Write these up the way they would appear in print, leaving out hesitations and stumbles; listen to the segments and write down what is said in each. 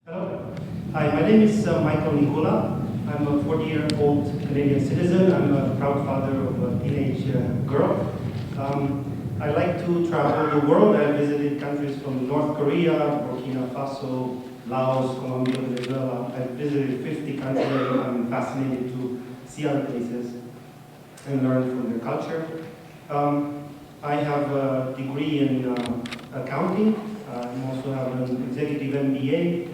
Hello. Hi, my name is Michael Nicola. I'm a 40-year-old Canadian citizen. I'm a proud father of a teenage girl. I like to travel the world. I visited countries from North Korea, Burkina Faso, Laos, Colombia, Venezuela. I've visited 50 countries. I'm fascinated to see other places and learn from their culture. I have a degree in accounting. I also have an executive MBA,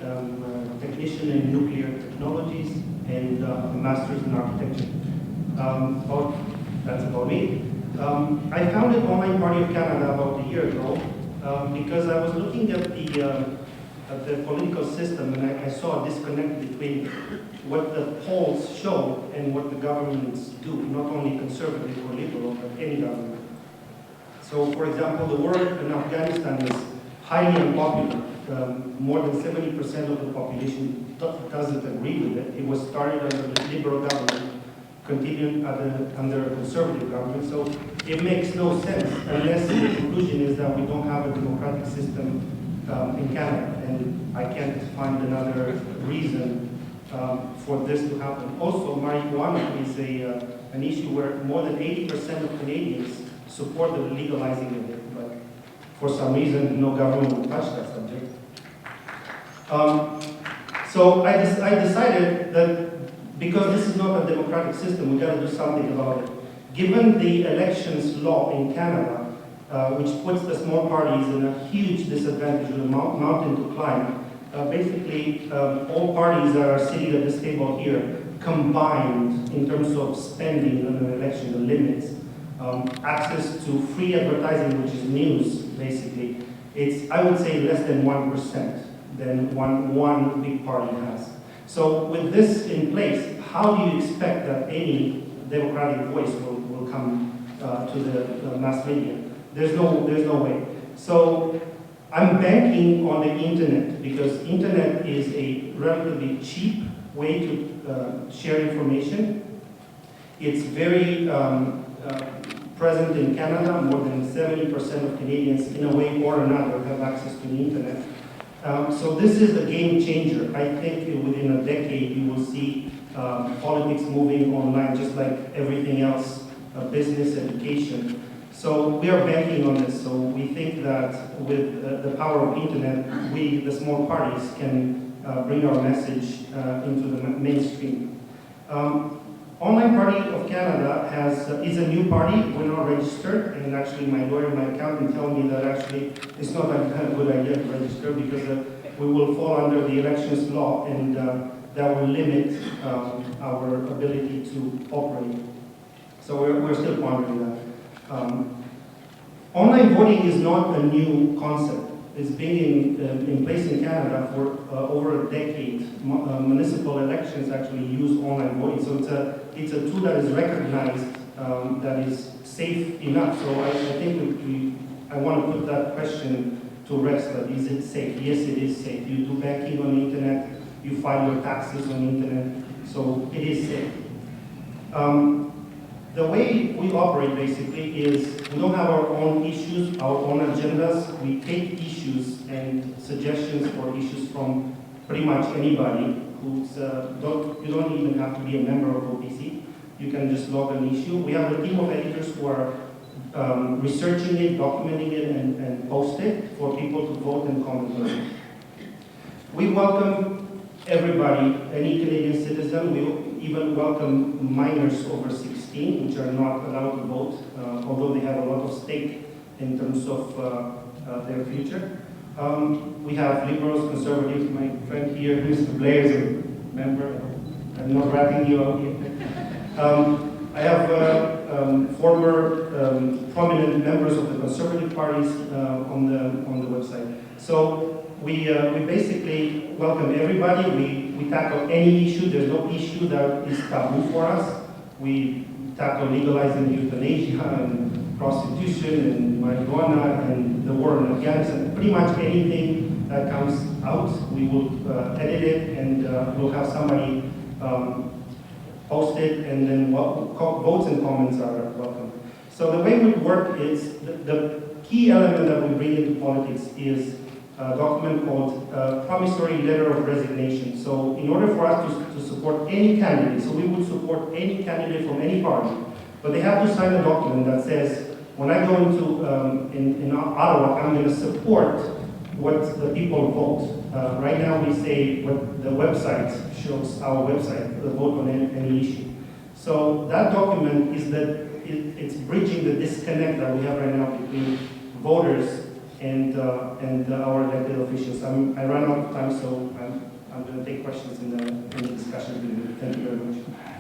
technician in nuclear technologies, and a master's in architecture. That's about me. I founded Online Party of Canada about a year ago because I was looking at the political system, and I saw a disconnect between what the polls show and what the governments do, not only conservative or liberal, but any government. So, for example, the war in Afghanistan is highly unpopular. More than 70% of the population doesn't agree with it. It was started under the liberal government, continued under a conservative government. So it makes no sense unless the conclusion is that we don't have a democratic system in Canada. And I can't find another reason for this to happen. Also, marijuana is an issue where more than 80% of Canadians support the legalizing of it. But for some reason, no government will touch that subject. So I decided that because this is not a democratic system, we got to do something about it. Given the elections law in Canada, which puts the small parties in a huge disadvantage with a mountain to climb, basically all parties that are sitting at this table here combined in terms of spending on an election, the limits, access to free advertising, which is news, basically, it's, I would say, less than 1% than one big party has. So with this in place, how do you expect that any democratic voice will come to the mass media? There's no way. So I'm banking on the internet because internet is a relatively cheap way to share information. It's very present in Canada. More than 70% of Canadians, in a way or another, have access to the internet. So this is a game changer. I think within a decade you will see politics moving online, just like everything else, business, education. So we are banking on this. So we think that with the power of internet, we, the small parties, can bring our message into the mainstream. Online Party of Canada is a new party. We're not registered, and actually my lawyer and my accountant tell me that actually it's not a good idea to register because we will fall under the elections law, and that will limit our ability to operate. So we're still pondering that. Online voting is not a new concept. It's been in place in Canada for over a decade. Municipal elections actually use online voting, so it's a tool that is recognized, that is safe enough. So I think I want to put that question to rest. That is it safe? Yes, it is safe. You do banking on the internet. You file your taxes on the internet, so it is safe. The way we operate basically is we don't have our own issues, our own agendas. We take issues and suggestions for issues from pretty much anybody who's, you don't even have to be a member of OPC. You can just log an issue. We have a team of editors who are researching it, documenting it, and post it for people to vote and comment on it. We welcome everybody, any Canadian citizen. We even welcome minors over 16, which are not allowed to vote, although they have a lot of stake in terms of their future. We have liberals, conservatives. My friend here, Mr. Blair, is a member. I'm not ratting you out here. I have former prominent members of the conservative parties on the website. So we basically welcome everybody. We tackle any issue. There's no issue that is taboo for us. We tackle legalizing euthanasia and prostitution and marijuana and the war in Afghanistan. Pretty much anything that comes out, we will edit it, and we'll have somebody post it, and then votes and comments are welcome. So the way we work is the key element that we bring into politics is a document called Promissory Letter of Resignation. So in order for us to support any candidate, so we would support any candidate from any party, but they have to sign a document that says, when I go into in Ottawa, I'm going to support what the people vote. Right now we say what the website shows, our website, the vote on any issue. So that document is that it's bridging the disconnect that we have right now between voters and our elected officials. I ran out of time, so I'm going to take questions in the discussion. Thank you very much.